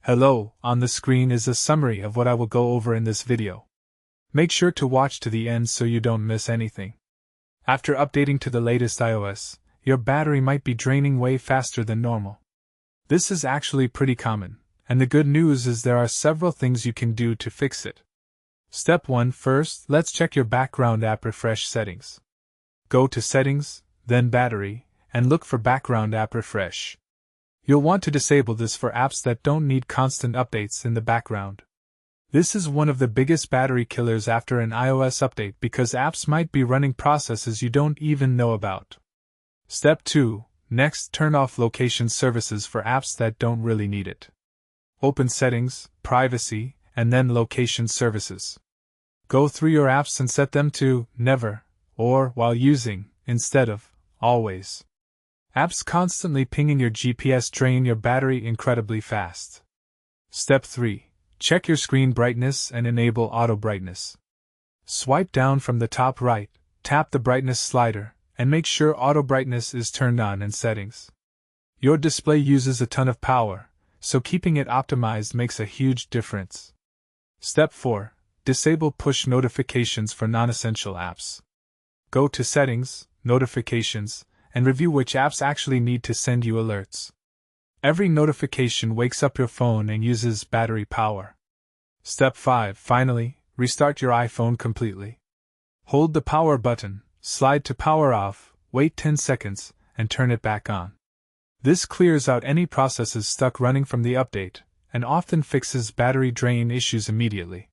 Hello, on the screen is a summary of what I will go over in this video. Make sure to watch to the end so you don't miss anything. After updating to the latest iOS, your battery might be draining way faster than normal. This is actually pretty common, and the good news is there are several things you can do to fix it. Step 1. First, let's check your background app refresh settings. Go to Settings, then Battery, and look for Background App Refresh. You'll want to disable this for apps that don't need constant updates in the background. This is one of the biggest battery killers after an iOS update because apps might be running processes you don't even know about. Step 2. Next, turn off location services for apps that don't really need it. Open Settings, Privacy, and then Location Services. Go through your apps and set them to Never, or while using, instead of Always. Apps constantly pinging your GPS drain your battery incredibly fast. Step 3. Check your screen brightness and enable auto brightness. Swipe down from the top right, tap the brightness slider, and make sure auto brightness is turned on in settings. Your display uses a ton of power, so keeping it optimized makes a huge difference. Step 4. Disable push notifications for non-essential apps. Go to Settings, Notifications, and review which apps actually need to send you alerts. Every notification wakes up your phone and uses battery power. Step 5. Finally, restart your iPhone completely. Hold the power button, slide to power off, wait 10 seconds, and turn it back on. This clears out any processes stuck running from the update, and often fixes battery drain issues immediately.